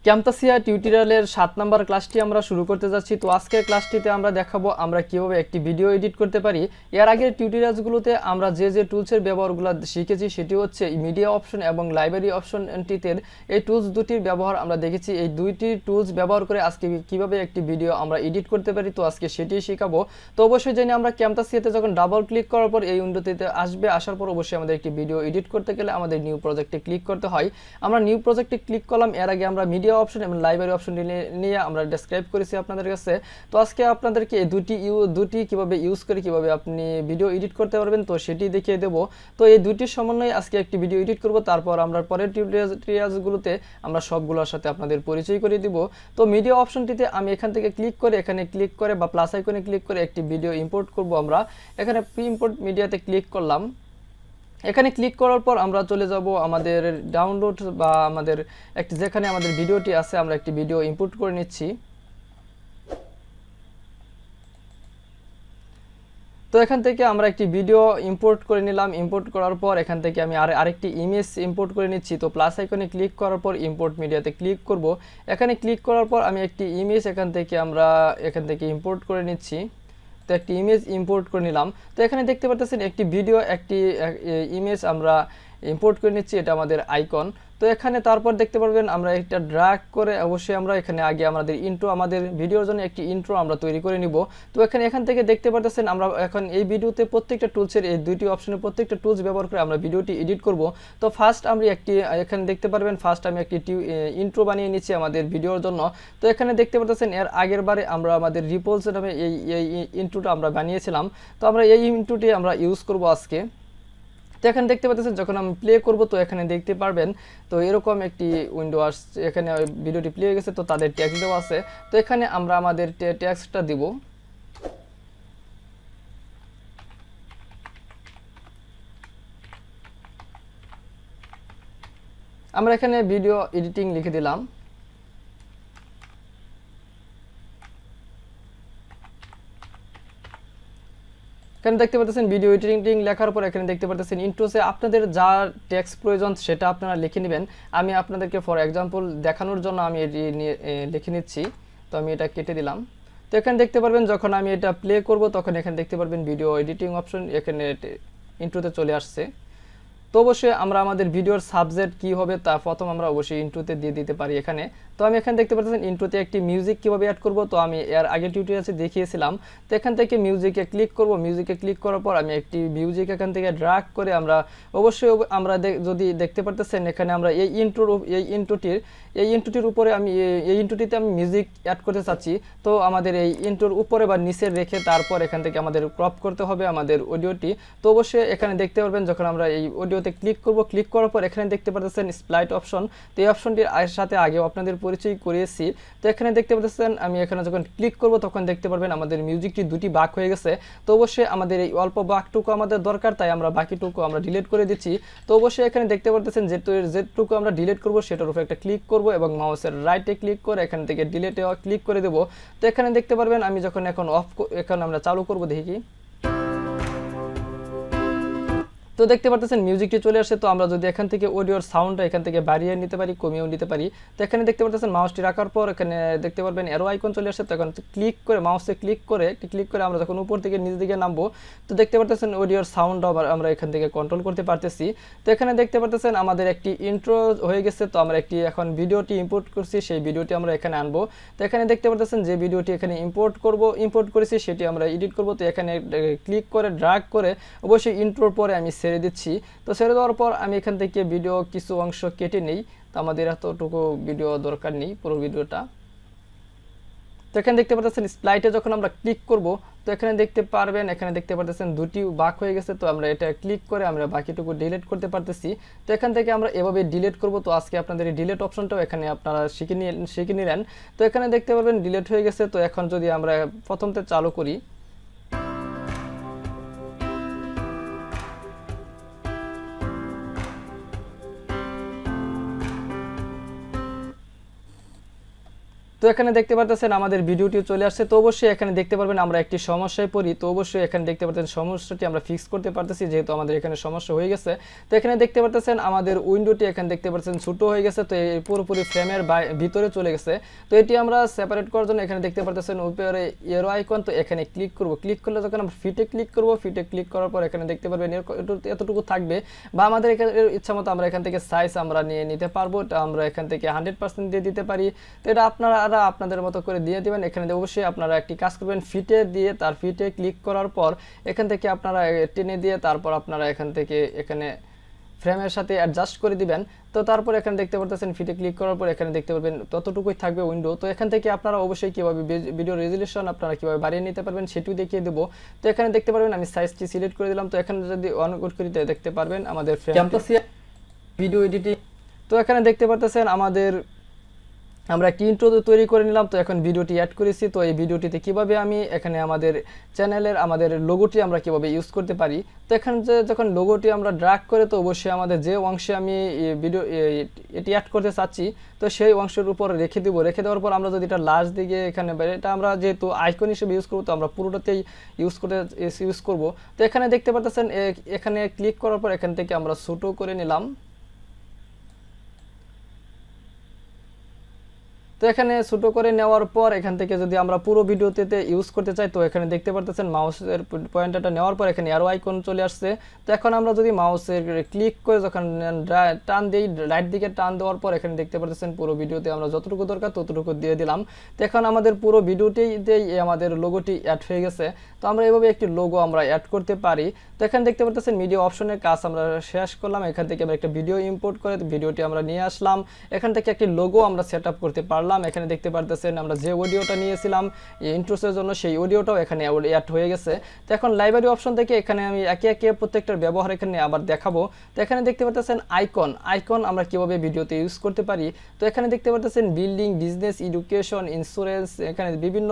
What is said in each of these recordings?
ক্যামতাসিয়া টিউটোরিয়ালের 7 নাম্বার ক্লাসটি আমরা শুরু করতে যাচ্ছি। তো আজকের ক্লাসটিতে আমরা দেখাবো আমরা কিভাবে একটি ভিডিও এডিট করতে পারি। এর আগের টিউটোরিয়ালসগুলোতে আমরা যে টুলসের ব্যবহারগুলো শিখেছি সেটি হচ্ছে মিডিয়া অপশন এবং লাইব্রেরি অপশনটিতে এই টুলস দুটির ব্যবহার আমরা দেখেছি। এই দুইটি টুলস ব্যবহার করে আজকে কিভাবে একটি ভিডিও আমরা এডিট করতে পারি, তো আজকে সেটিই শেখাবো। তো অবশ্যই জানি আমরা ক্যামতাসিয়াতে যখন ডাবল ক্লিক করার পর এই উইন্ডোতে আসার পর অবশ্যই আমাদের একটি ভিডিও এডিট করতে গেলে আমাদের নিউ প্রজেক্টে ক্লিক করতে হয়। আমরা নিউ প্রজেক্টে ক্লিক করলাম। এর আগে আমরা মিডিয়া অপশন এবং লাইব্রেরি অপশনটি নিয়ে আমরা ডেসক্রাইব করেছি আপনাদের কাছে। তো আজকে আপনাদেরকে এই দুটি কিভাবে ইউজ করে কিভাবে আপনি ভিডিও এডিট করতে পারবেন তো সেটি দেখিয়ে দেব। তো এই দুটির সমন্বয়ে আজকে একটি ভিডিও এডিট করব, তারপর আমরা পরের টিউটোরিয়ালসগুলোতে আমরা সবগুলোর সাথে আপনাদের পরিচয় করে দিব। তো মিডিয়া অপশনটিতে আমি এখান থেকে এখানে ক্লিক করে বা প্লাস আইকনে ক্লিক করে একটি ভিডিও ইম্পোর্ট করব। আমরা এখানে প্রি ইম্পোর্ট মিডিয়াতে ক্লিক করলাম। এখানে ক্লিক করার পর আমরা চলে যাব আমাদের ডাউনলোড বা আমাদের যেখানে আমাদের ভিডিওটি আছে, আমরা একটি ভিডিও ইম্পোর্ট করে নিচ্ছি। তো এখান থেকে আমরা একটি ভিডিও ইম্পোর্ট করে নিলাম। ইম্পোর্ট করার পর এখান থেকে আমি আরেকটি ইমেজ ইম্পোর্ট করে নিচ্ছি। তো প্লাস আইকনে ক্লিক করার পর ইম্পোর্ট মিডিয়াতে ক্লিক করব। এখানে ক্লিক করার পর আমি একটি ইমেজ এখান থেকে ইম্পোর্ট করে নিচ্ছি। তো একটি ইমেজ ইম্পোর্ট করে নিলাম। তো এখানে দেখতে পাচ্ছেন একটি ভিডিও একটি ইমেজ আমরা ইম্পোর্ট করে নিচ্ছি, এটা আমাদের আইকন। তো এখানে তারপর দেখতে পারবেন আমরা এটা ড্র্যাগ করে অবশ্যই আমরা এখানে আগে আমাদের ভিডিওর জন্য একটি ইন্ট্রো আমরা তৈরি করে নিব। তো এখান থেকে দেখতে পাচ্ছেন আমরা এখন এই ভিডিওতে প্রত্যেকটা টুলসের এই দুইটি অপশনের প্রত্যেকটা টুলস ব্যবহার করে আমরা ভিডিওটি এডিট করব। তো ফার্স্ট এখানে দেখতে পারবেন আমি একটি ইন্ট্রো বানিয়ে নিচ্ছি আমাদের ভিডিওর জন্য। তো এখানে দেখতে পাচ্ছেন এর আগের বারে আমরা আমাদের রিপোলস নামে এই ইন্ট্রোটা আমরা বানিয়েছিলাম। তো আমরা এই ইন্ট্রোটি আমরা ইউজ করব আজকে। তো এখানে দেখতে পাচ্ছেন যখন আমি প্লে করব তো এখানে দেখতে পারবেন তো এরকম একটি উইন্ডো আসছে। এখানে ভিডিওটি প্লে হয়ে গেছে, তো তাদের ট্যাক্স দেওয়া আছে। তো এখানে আমরা আমাদের ট্যাক্সটা দিব। আমরা এখানে ভিডিও এডিটিং লিখে দিলাম। এখানে দেখতে পাচ্ছেন ভিডিও এডিটিং লেখার পর এখানে দেখতে পাচ্ছেন ইন্ট্রোসে আপনাদের যা টেক্সট প্রয়োজন সেটা আপনারা লিখে নেবেন। আমি আপনাদেরকে ফর এক্সাম্পল দেখানোর জন্য আমি এটি লিখে নিচ্ছি। তো আমি এটা কেটে দিলাম। তো এখানে দেখতে পারবেন যখন আমি এটা প্লে করব তখন এখানে দেখতে পারবেন ভিডিও এডিটিং অপশন এখানে ইন্ট্রোতে চলে আসছে। তো অবশ্যই আমরা আমাদের ভিডিওর সাবজেক্ট কি হবে তা প্রথম আমরা অবশ্যই ইন্ট্রোতে দিয়ে দিতে পারি এখানে। তো আমি এখানে দেখতে পাচ্ছেন ইন্ট্রোতে একটি মিউজিক কিভাবে অ্যাড করব, তো আমি এর আগে টিউটোরিয়ালে দেখিয়েছিলাম। তো এখান থেকে মিউজিকে ক্লিক করব। মিউজিকে ক্লিক করার পর আমি একটি মিউজিক এখান থেকে ড্র্যাগ করে আমরা অবশ্যই যদি দেখতে পারতেছেন এখানে আমরা এই ইন্ট্রোটির উপরে এই ইন্ট্রোটিতে আমি মিউজিক অ্যাড করতে চাচ্ছি। তো আমাদের এই ইন্ট্রোর উপরে বা নিচে রেখে তারপর এখান থেকে আমাদের ক্রপ করতে হবে আমাদের অডিওটি। তো অবশ্যই এখানে দেখতে পারবেন যখন আমরা এই অডিওতে ক্লিক করব, ক্লিক করার পর এখানে দেখতে পাচ্ছেন স্প্লাইট অপশন। তো এই অপশনটির সাথে আগেও আপনাদের পরিচয় করিয়েছি। তো এখানে দেখতে পাচ্ছেন আমি এখানে যখন ক্লিক করব তখন দেখতে পারবেন আমাদের মিউজিকটি দুটি ভাগ হয়ে গেছে। তো অবশ্যই আমাদের এই অল্প ভাগটুকু আমাদের দরকার, তাই আমরা বাকিটুকু আমরা ডিলিট করে দিচ্ছি। তো অবশ্যই এখানে দেখতে পাচ্ছেন যেটুকু আমরা ডিলিট করব সেটার উপর একটা ক্লিক করব এবং মাউসের রাইটে ক্লিক করে এখান থেকে ডিলিটে ক্লিক করে দেব। তো এখানে দেখতে পারবেন আমি যখন এখন আমরা চালু করব দেখি। তো দেখতে পাচ্ছেন মিউজিকটি চলে আসে। তো আমরা যদি এখান থেকে অডিওর সাউন্ডটা এখান থেকে বাড়িয়ে নিতে পারি, কমিয়েও নিতে পারি। তো এখানে দেখতে পাচ্ছেন মাউসটি রাখার পর এখানে দেখতে পারবেন অ্যারো আইকন চলে আসে। তো এখন মাউসে ক্লিক করে আমরা যখন উপর থেকে নিচ দিকে নামবো তো দেখতে পাচ্ছেন অডিওর সাউন্ড আমরা এখান থেকে কন্ট্রোল করতে পারতেছি। তো এখানে দেখতে পাচ্ছেন আমাদের একটি ইন্ট্রো হয়ে গেছে। তো আমরা এখন ভিডিওটি ইম্পোর্ট করছি, সেই ভিডিওটি আমরা এখানে আনবো। তো এখানে দেখতে পাচ্ছেন যে ভিডিওটি এখানে ইম্পোর্ট করেছি সেটি আমরা এডিট করব। তো এখানে ক্লিক করে ড্র্যাগ করে অবশ্যই ইন্ট্রোর পরে আমি ছেড়ে দিচ্ছি। তো ছেড়ে দেওয়ার পর আমি এখান থেকে ভিডিও কিছু অংশ কেটে নেই। তো আমাদের এতটুকু ভিডিও দরকার নেই পুরো ভিডিওটা। তো এখানে দেখতে পাচ্ছেন স্প্লাইটে যখন আমরা ক্লিক করব তো এখানে দেখতে পাচ্ছেন দুটি ভাগ হয়ে গেছে। তো আমরা এটা ক্লিক করে আমরা বাকিটুকু ডিলিট করতে পারতেছি। তো এখান থেকে আমরা এভাবে ডিলিট করব। তো আজকে আপনাদের এই ডিলিট অপশনটাও এখানে আপনারা শিখে নিলেন। তো এখানে দেখতে পারবেন ডিলিট হয়ে গেছে। তো এখন যদি আমরা প্রথমতে চালু করি তো এখানে দেখতে পারতেছেন আমাদের ভিডিওটি চলে আসছে। তো অবশ্যই এখানে দেখতে পারবেন আমরা একটি সমস্যায় পড়ি। তো অবশ্যই এখানে দেখতে পাচ্ছেন সমস্যাটি আমরা ফিক্স করতে পারতেছি, যেহেতু আমাদের এখানে সমস্যা হয়ে গেছে। তো এখানে দেখতে পারতেছেন আমাদের উইন্ডোটি এখানে দেখতে পাচ্ছেন ছোট হয়ে গেছে, তো এই পুরোপুরি ফ্রেমের ভিতরে চলে গেছে। তো এটি আমরা সেপারেট করার জন্য এখানে দেখতে পারতেছেন উপরে এরো আইকন, তো এখানে ক্লিক করব। ক্লিক করলে যখন আমরা ফিটে ক্লিক করব, ফিটে ক্লিক করার পর এখানে দেখতে পারবেন এতটুকু থাকবে, বা আমাদের এখানে ইচ্ছা মতো আমরা এখান থেকে সাইজ আমরা নিয়ে নিতে পারবো। এটা আমরা এখান থেকে 100% দিয়ে দিতে পারি। তো এটা আপনারা আপনাদের মতো করে দিয়ে দিবেন। এখানে অবশ্যই আপনারা একটি কাজ করবেন, ফিটে দিয়ে তার ফিটে ক্লিক করার পর এখান থেকে আপনারা টেনে দিয়ে তারপর আপনারা এখান থেকে এখানে ফ্রেমের সাথে অ্যাডজাস্ট করে দিবেন। তো তারপর এখানে দেখতে পারতেছেন ফিটে ক্লিক করার পর এখানে দেখতে পারবেন ততটুকুই থাকবে উইন্ডো। তো এখান থেকে আপনারা অবশ্যই কীভাবে ভিডিও রেজুলেশন আপনারা কীভাবে বাড়িয়ে নিতে পারবেন সেটিও দেখিয়ে দেবো। তো এখানে দেখতে পারবেন আমি সাইজটি সিলেক্ট করে দিলাম। তো এখানে যদি অন করি দেখতে পারবেন আমাদের ক্যামটাসিয়া ভিডিও এডিটিং। তো এখানে দেখতে পারতেছেন আমাদের আমরা একটি ইন্ট্রো তৈরি করে নিলাম। তো এখন ভিডিওটি অ্যাড করেছি। তো এই ভিডিওটিতে কিভাবে আমি এখানে আমাদের চ্যানেলের আমাদের লোগোটি আমরা কিভাবে ইউজ করতে পারি। তো এখানে যখন লোগোটি আমরা ড্র্যাগ করে, তো অবশ্যই আমাদের যে অংশে আমি ভিডিও এটি অ্যাড করতে চাচ্ছি, তো সেই অংশের উপর রেখে দেবো। রেখে দেওয়ার পর আমরা যদি এটা লাস্ট দিকে এখানে এটা আমরা যেহেতু আইকন হিসেবে ইউজ করবো, তো আমরা পুরোটাতেই ইউজ করব। তো এখানে দেখতে পাচ্ছেন এখানে ক্লিক করার পর এখান থেকে আমরা ছোটো করে নিলাম। তো এখানে ছোট করে নেওয়ার পর এখান থেকে যদি আমরা পুরো ভিডিওতে ইউজ করতে চাই, তো এখানে দেখতে পারতেছেন মাউসের পয়েন্টারটা নেওয়ার পর এখানে অ্যারো আইকন চলে আসছে। তো এখন আমরা যদি মাউসের ক্লিক করে যখন টান দিই, রাইট দিকে টান দেওয়ার পর এখানে দেখতে পারতেছেন পুরো ভিডিওতে আমরা যতটুকু দরকার ততটুকু দিয়ে দিলাম। তো এখন আমাদের পুরো ভিডিওতেই আমাদের লোগোটি অ্যাড হয়ে গেছে। তো আমরা এভাবে একটি লোগো আমরা অ্যাড করতে পারি। তো এখানে দেখতে পারতেছেন মিডিয়া অপশনের কাজ আমরা শেষ করলাম। এখান থেকে আমরা একটা ভিডিও ইম্পোর্ট করে ভিডিওটি আমরা নিয়ে আসলাম। এখান থেকে একটি লোগো আমরা সেট আপ করতে পারলাম। এখানে দেখতে পারতেছেন আমরা যে অডিওটা নিয়েছিলাম ইন্ট্রোসের জন্য, সেই অডিওটাও এখানে অ্যাড হয়ে গেছে। তো এখন লাইব্রেরি অপশন থেকে এখানে আমি একে একে প্রত্যেকটার ব্যবহার এখানে আবার দেখাবো। তো এখানে দেখতে পারতেছেন আইকন আমরা কিভাবে ভিডিওতে ইউজ করতে পারি। তো এখানে দেখতে পারতেছেন বিল্ডিং, বিজনেস, এডুকেশন, ইন্স্যুরেন্স, এখানে বিভিন্ন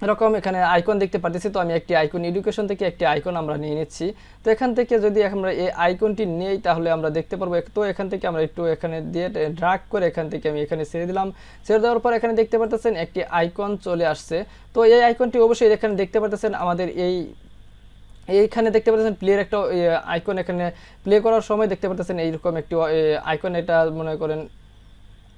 এরকম এখানে আইকন দেখতে পাচ্ছি। তো আমি একটি আইকন এডুকেশন থেকে একটি আইকন আমরা নিয়ে নিচ্ছি। তো এখান থেকে যদি আমরা এই আইকনটি নেই তাহলে আমরা দেখতে পারবো। তো এখান থেকে আমরা একটু এখানে দিয়ে ড্র্যাগ করে এখান থেকে আমি এখানে ছেড়ে দিলাম। ছেড়ে দেওয়ার পর এখানে দেখতে পাচ্ছেন একটি আইকন চলে আসছে। তো এই আইকনটি অবশ্যই এখানে দেখতে পাচ্ছেন আমাদের এইখানে দেখতে পাচ্ছেন প্লের একটা আইকন, এখানে প্লে করার সময় দেখতে পাচ্ছেন এইরকম একটি আইকন, এটা মনে করেন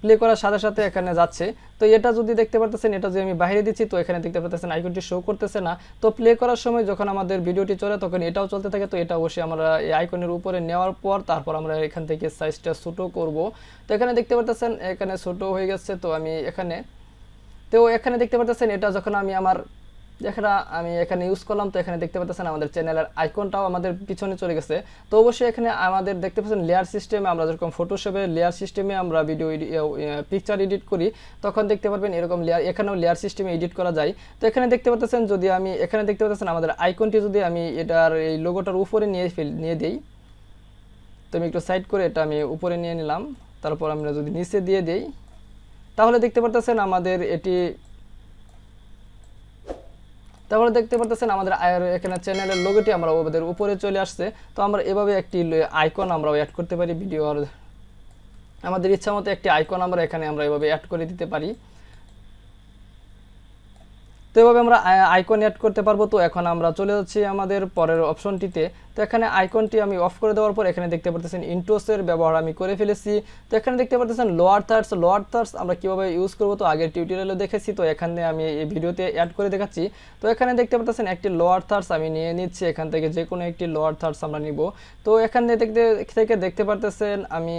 প্লে করার সাথে সাথে এখানে যাচ্ছে। তো এটা যদি দেখতে পারতেছেন, এটা যদি আমি বাইরে দিচ্ছি, তো এখানে দেখতে পারতেছেন আইকনটি শো করতেছে না। তো প্লে করার সময় যখন আমাদের ভিডিওটি চলে তখন এটাও চলতে থাকে। তো এটা অবশ্যই আমরা এই আইকনের উপরে নেওয়ার পর তারপর আমরা এখান থেকে সাইজটা ছোট করব। তো এখানে দেখতে পারতেছেন এখানে ছোট হয়ে গেছে। তো আমি এখানে দেখতে পারতেছেন এটা যখন আমি এখানে ইউজ করলাম, তো এখানে দেখতে পাচ্ছেন আমাদের চ্যানেলের আইকনটাও আমাদের পিছনে চলে গেছে। তো অবশ্যই এখানে আমাদের দেখতে পাচ্ছেন লেয়ার সিস্টেমে আমরা যেরকম ফটোশপে লেয়ার সিস্টেমে আমরা পিকচার এডিট করি, তখন দেখতে পারবেন এরকম লেয়ার এখানেও লেয়ার সিস্টেমে এডিট করা যায়। তো এখানে দেখতে পাচ্ছেন যদি আমি এখানে দেখতে পাচ্ছেন আমাদের আইকনটি যদি আমি এটার এই লোগোটার উপরে নিয়ে দিই, তো আমি একটু সাইড করে এটা আমি উপরে নিয়ে নিলাম। তারপর আমরা যদি নিচে দিয়ে দিই তাহলে দেখতে পাচ্ছেন তারপরে দেখতে পারতেছেন আমাদের এখানে চ্যানেলের লোগোটি আমরা ওদের উপরে চলে আসছে। তো আমরা এভাবে একটি আইকন আমরা অ্যাড করতে পারি ভিডিওর, আমাদের ইচ্ছা মতো একটি আইকন আমরা এভাবে অ্যাড করে দিতে পারি। তো এভাবে আমরা আইকন অ্যাড করতে পারবো। তো এখন আমরা চলে যাচ্ছি আমাদের পরের অপশনটিতে। তো এখানে আইকনটি আমি অফ করে দেওয়ার পর এখানে দেখতে পাচ্ছেন ইন্ট্রোসের ব্যবহার আমি করে ফেলেছি। তো এখানে দেখতে পাচ্ছেন লোয়ার থার্ডস আমরা কিভাবে ইউজ করব, তো আগের টিউটোরিয়ালে দেখেছি। তো এখানে আমি এই ভিডিওতে অ্যাড করে দেখাচ্ছি। তো এখানে দেখতে পাচ্ছেন একটি লোয়ার থার্ডস আমি নিয়ে নিচ্ছি, এখান থেকে যে কোনো একটি লোয়ার থার্ডস আমরা নিব। তো এখানে দেখতে পারতেছেন আমি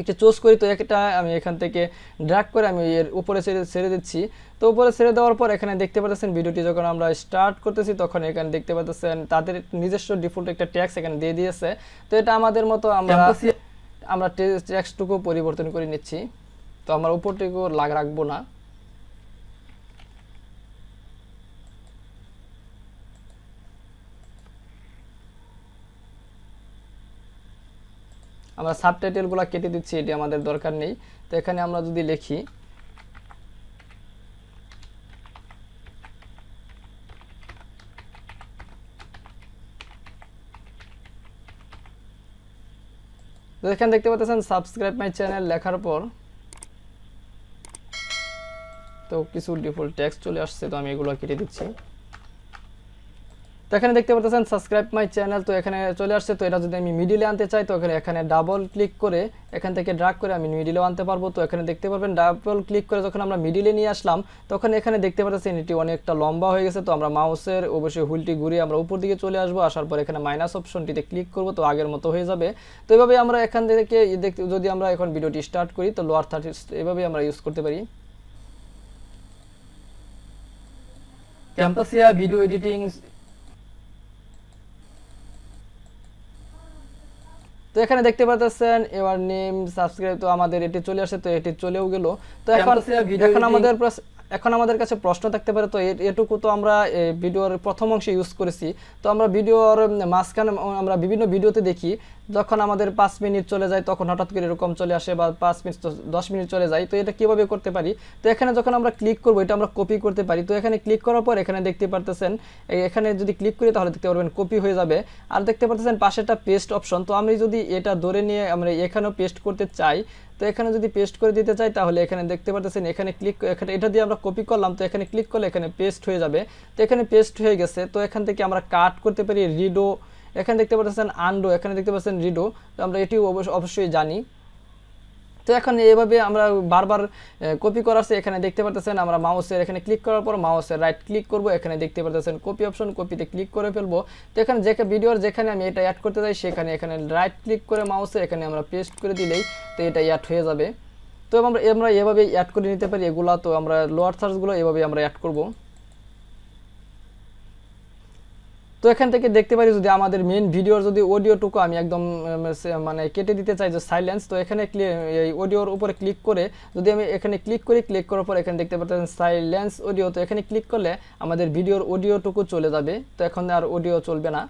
একটু চুজ করি। তো একটা আমি এখান থেকে ড্র্যাগ করে আমি এর উপরে ছেড়ে দিচ্ছি। তো উপরে ছেড়ে দেওয়ার পর এখানে দেখতে পাচ্ছেন ভিডিওটি যখন আমরা স্টার্ট করতেছি তখন এখানে দেখতে পাচ্ছেন তাদের নিজস্ব ডিফল্ট একটা ট্যাক্স এখানে দিয়ে দিয়েছে। তো এটা আমাদের মতো আমরা ট্যাক্সটুকু পরিবর্তন করে নিচ্ছি। তো আমরা উপরটুকু রাখবো না। আমরা সাবটাইটেলগুলো কেটে দিচ্ছি, এটি আমাদের দরকার নেই। তো এখানে আমরা যদি লিখি তো এখানে দেখতে পাচ্ছেন সাবস্ক্রাইব মাই চ্যানেল লেখার পর তো কিছু ডিফল্ট টেক্সট চলে আসছে, তো আমি এগুলো কেটে দিচ্ছি। তো এখানে দেখতে পাচ্ছেন সাবস্ক্রাইব মাই চ্যানেল, তো এখানে চলে আসছে। তো এটা যদি আমি মিডিলে আনতে চাই তো এখানে ডাবল ক্লিক করে এখান থেকে ড্র্যাগ করে আমি মিডিলেও আনতে পারবো। তো এখানে দেখতে পারবেন ডাবল ক্লিক করে যখন আমরা মিডিলে নিয়ে আসলাম তখন এখানে দেখতে পাচ্ছেন এটি অনেকটা লম্বা হয়ে গেছে। তো আমরা মাউসের অবশ্যই হুইলটি ঘুরিয়ে আমরা উপর দিকে চলে আসবো, আসার পর এখানে মাইনাস অপশনটিতে ক্লিক করব, তো আগের মতো হয়ে যাবে। তো এভাবে আমরা এখান থেকে যদি আমরা এখন ভিডিওটি স্টার্ট করি তো লোয়ার থার্ড এভাবে আমরা ইউজ করতে পারি। ক্যাম্পাসিয়া ভিডিও এডিটিং। তো এখানে দেখতে পাচ্ছেন এবার নেম সাবস্ক্রাইব, তো আমাদের এটি চলে আসে, তো এটি চলেও গেল। তো এখন আমাদের কাছে প্রশ্ন থাকতে পারে, তো এটুকু তো আমরা ভিডিওর প্রথম অংশে ইউজ করেছি। তো আমরা ভিডিওর মাঝখানে আমরা বিভিন্ন ভিডিওতে দেখি যখন আমাদের 5 মিনিট চলে যায় তখন হঠাৎ করে এরকম চলে আসে, বা 5 মিনিট 10 মিনিট চলে যায়। তো এটা কিভাবে করতে পারি? তো এখানে যখন আমরা ক্লিক করবো এটা আমরা কপি করতে পারি। তো এখানে ক্লিক করার পর এখানে দেখতে পারতেছেন এখানে যদি ক্লিক করি তাহলে দেখতে পারবেন কপি হয়ে যাবে। আর দেখতে পারতেছেন পাশে একটা পেস্ট অপশন, তো আমি যদি এটা ধরে নিয়ে আমরা এখানেও পেস্ট করতে চাই, তো এখানে যদি পেস্ট করে দিতে চাই তাহলে এখানে দেখতে পাচ্ছেন এখানে ক্লিক, এখানে এটা দিয়ে আমরা কপি করলাম, তো এখানে ক্লিক করলে এখানে পেস্ট হয়ে যাবে। তো এখানে পেস্ট হয়ে গেছে। তো এখান থেকে আমরা কাট করতে পারি রিডো, এখানে দেখতে পাচ্ছেন আনডো, এখানে দেখতে পাচ্ছেন রিডো, তো আমরা এটিও অবশ্যই জানি। তো এখন এইভাবে আমরা বারবার কপি করার চেয়ে এখানে দেখতে পাচ্ছেন আমরা মাউসের এখানে ক্লিক করার পর মাউসের রাইট ক্লিক করব, এখানে দেখতে পাচ্ছেন কপি অপশন, কপিতে ক্লিক করে ফেলবো। তো এখানে যে ভিডিওর যেখানে আমি এটা অ্যাড করতে চাই সেখানে এখানে রাইট ক্লিক করে মাউসে এখানে আমরা পেস্ট করে দিলেই তো এটা অ্যাড হয়ে যাবে। তো আমরা এভাবে অ্যাড করে নিতে পারি এগুলা। তো আমরা লোয়ার সার্চগুলো এভাবে আমরা অ্যাড করব। তো এখান থেকে দেখতে পারি যদি আমাদের মেইন ভিডিওর যদি অডিওটুকু আমি একদম মানে কেটে দিতে চাই যে সাইলেন্স, তো এখানে এই অডিওর উপরে ক্লিক করে যদি আমি এখানে ক্লিক করি, ক্লিক করার পর এখানে দেখতে পাচ্ছেন সাইলেন্স অডিও, তো এখানে ক্লিক করলে আমাদের ভিডিওর অডিওটুকু চলে যাবে। তো এখন আর অডিও চলবে না।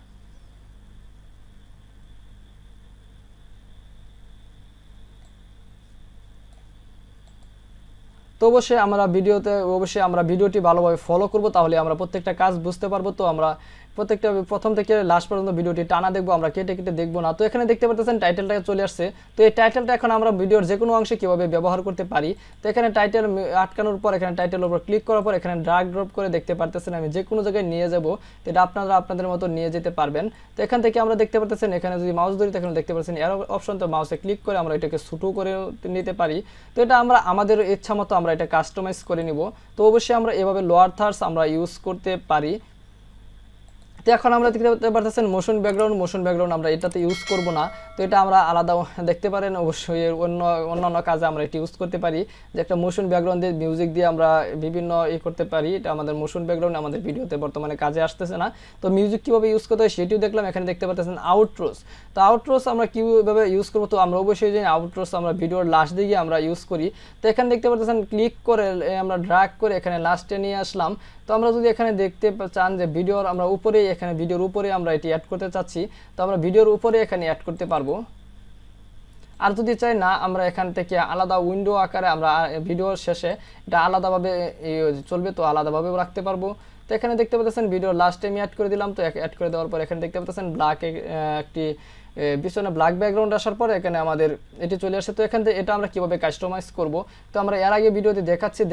তো অবশ্যই আমরা ভিডিওটি ভালোভাবে ফলো করব, তাহলে আমরা প্রত্যেকটা কাজ বুঝতে পারবো। তো আমরা প্রত্যেকটা প্রথম থেকে লাস্ট পর্যন্ত ভিডিওটি টানা দেখবো, আমরা কেটে কেটে দেখবো না। তো এখানে দেখতে পাচ্ছেন টাইটেলটা চলে আসছে। তো এই টাইটেলটা এখন আমরা ভিডিওর যে কোনো অংশে কীভাবে ব্যবহার করতে পারি। তো এখানে টাইটেল আটকানোর পর এখানে টাইটেলের উপর ক্লিক করার পর এখানে ড্র্যাগ ড্রপ করে দেখতে পারতেছেন আমি যে কোনো জায়গায় নিয়ে যাব, তো এটা আপনারা আপনাদের মতো নিয়ে যেতে পারবেন। তো এখান থেকে আমরা দেখতে পাচ্ছেন এখানে যদি মাউস ধরি এখানে দেখতে পাচ্ছেন এর অপশন, তো মাউসে ক্লিক করে আমরা এটাকে ছোটো করে নিতে পারি। তো এটা আমরা আমাদের ইচ্ছা মতো আমরা এটা কাস্টমাইজ করে নিব। তো অবশ্যই আমরা এভাবে লোয়ার থার্ডস আমরা ইউজ করতে পারি। তো এখন আমরা দেখতে পারতেছেন মোশন ব্যাকগ্রাউন্ড আমরা এটাতে ইউজ করব না। তো এটা আমরা আলাদা দেখতে পারেন, অবশ্যই অন্যান্য কাজে আমরা এটা ইউজ করতে পারি, যে একটা মোশন ব্যাকগ্রাউন্ড দিয়ে মিউজিক দিয়ে আমরা বিভিন্ন করতে পারি। এটা আমাদের মোশন ব্যাকগ্রাউন্ড আমাদের ভিডিওতে বর্তমানে কাজে আসতেছে না। তো মিউজিক কীভাবে ইউজ করতে হয় সেটিও দেখলাম। এখানে দেখতে পাচ্ছেন আউটরোস, তো আউটরোস আমরা কীভাবে ইউজ করবো, তো আমরা অবশ্যই জানি আউটরোস আমরা ভিডিওর লাস্ট দিকে আমরা ইউজ করি। তো এখানে দেখতে পাচ্ছেন ক্লিক করে আমরা ড্র্যাগ করে এখানে লাস্টে নিয়ে আসলাম। তো আমরা যদি এখানে দেখতে চান যে ভিডিওর আমরা উপরে এখানে ভিডিওর উপরে আমরা এটি অ্যাড করতে চাচ্ছি, তো আমরা ভিডিওর উপরে এখানে অ্যাড করতে পারবো। আর যদি চাই না আমরা এখান থেকে আলাদা উইন্ডো আকারে আমরা ভিডিওর শেষে এটা আলাদাভাবে চলবে, তো আলাদাভাবেও রাখতে পারবো। তো এখানে দেখতে পাচ্ছেন ভিডিওর লাস্টে আমি অ্যাড করে দিলাম। তো অ্যাড করে দেওয়ার পর এখানে দেখতে পাচ্ছেন ব্ল্যাক একটি পিছনে ব্ল্যাক ব্যাকগ্রাউন্ড আসার পর এখানে আমাদের এটি চলে আসে। তো এখান থেকে এটা আমরা কীভাবে কাস্টমাইজ করব, তো আমরা এর আগে ভিডিওতে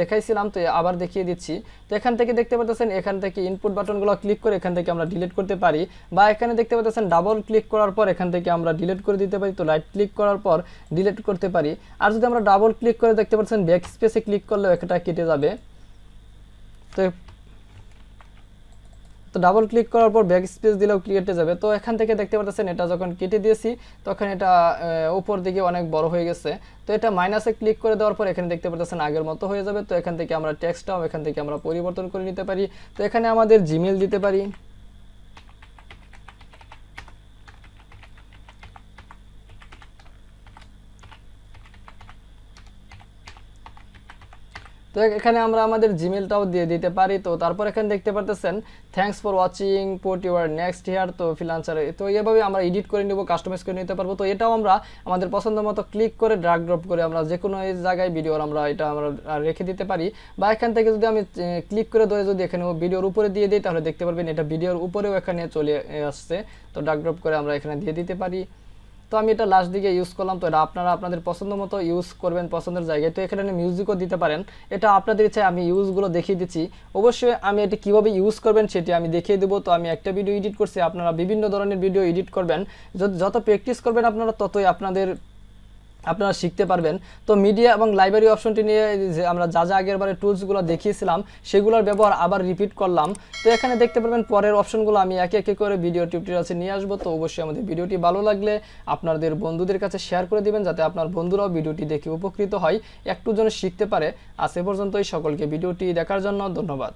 দেখাইছিলাম, তো আবার দেখিয়ে দিচ্ছি। তো এখান থেকে দেখতে পাচ্ছেন এখান থেকে ইনপুট বাটনগুলো ক্লিক করে এখান থেকে আমরা ডিলিট করতে পারি, বা এখানে দেখতে পাচ্ছেন ডাবল ক্লিক করার পর এখান থেকে আমরা ডিলিট করে দিতে পারি। তো রাইট ক্লিক করার পর ডিলিট করতে পারি। আর যদি আমরা ডাবল ক্লিক করে দেখতে পাচ্ছেন ব্যাক স্পেসে ক্লিক করলেও এটা কেটে যাবে। তো ডাবল ক্লিক করার পর ব্যাক স্পেস দিলেও কেটে যাবে। তো এখান থেকে দেখতে পাচ্ছেন এটা যখন কেটে দিয়েছি তখন এটা উপর দিকে অনেক বড় হয়ে গেছে। তো এটা মাইনাসে ক্লিক করে দেওয়ার পর এখানে দেখতে পাচ্ছেন আগের মতো হয়ে যাবে। তো এখান থেকে আমরা টেক্সটটাও এখান থেকে আমরা পরিবর্তন করে নিতে পারি। তো এখানে আমাদের জিমেল দিতে পারি। তো এখানে আমরা আমাদের জিমেলটাও দিয়ে দিতে পারি। তো তারপর এখানে দেখতে পারতেছেন thanks for watching, put your next here, তো ফ্রিল্যান্সারে। তো এইভাবে আমরা এডিট করে নিব, কাস্টমাইজ করে নিতে পারবো। তো এটাও আমরা আমাদের পছন্দ মতো ক্লিক করে ড্র্যাগ ড্রপ করে আমরা যে কোনো জায়গায় ভিডিওর আমরা এটা আমরা রেখে দিতে পারি। বা এখান থেকে যদি আমি ক্লিক করে ধরে যদি এখানে ভিডিওর উপরে দিয়ে দিই তাহলে দেখতে পারবেন এটা ভিডিওর উপরেও এখানে চলে আসছে। তো ড্র্যাগ ড্রপ করে আমরা এখানে দিয়ে দিতে পারি। তো আমি এটা লাস্ট দিকে ইউজ করলাম। তো এটা আপনারা আপনাদের পছন্দ মতো ইউজ করবেন পছন্দের জায়গায়। তো এখানে মিউজিকও দিতে পারেন, এটা আপনাদের ইচ্ছায়। আমি ইউজগুলো দেখিয়ে দিচ্ছি। অবশ্যই আমি এটি কীভাবে ইউজ করবেন সেটি আমি দেখিয়ে দেবো। তো আমি একটা ভিডিও এডিট করছি, আপনারা বিভিন্ন ধরনের ভিডিও এডিট করবেন। যত প্র্যাকটিস করবেন আপনারা ততই আপনারা শিখতে পারবেন। তো মিডিয়া এবং লাইব্রেরি অপশনটি নিয়ে যে আমরা যা আগের বারে টুলসগুলো দেখিয়েছিলাম সেগুলোর ব্যবহার আবার রিপিট করলাম। তো এখানে দেখতে পারবেন পরের অপশনগুলো আমি একে একে করে ভিডিও টিউটোরিয়ালসে নিয়ে আসবো। তো অবশ্যই আমাদের ভিডিওটি ভালো লাগলে আপনাদের বন্ধুদের কাছে শেয়ার করে দিবেন, যাতে আপনার বন্ধুরাও ভিডিওটি দেখে উপকৃত হয়, একটু যেন শিখতে পারে। আজ এ পর্যন্তই, সকলকে ভিডিওটি দেখার জন্য ধন্যবাদ।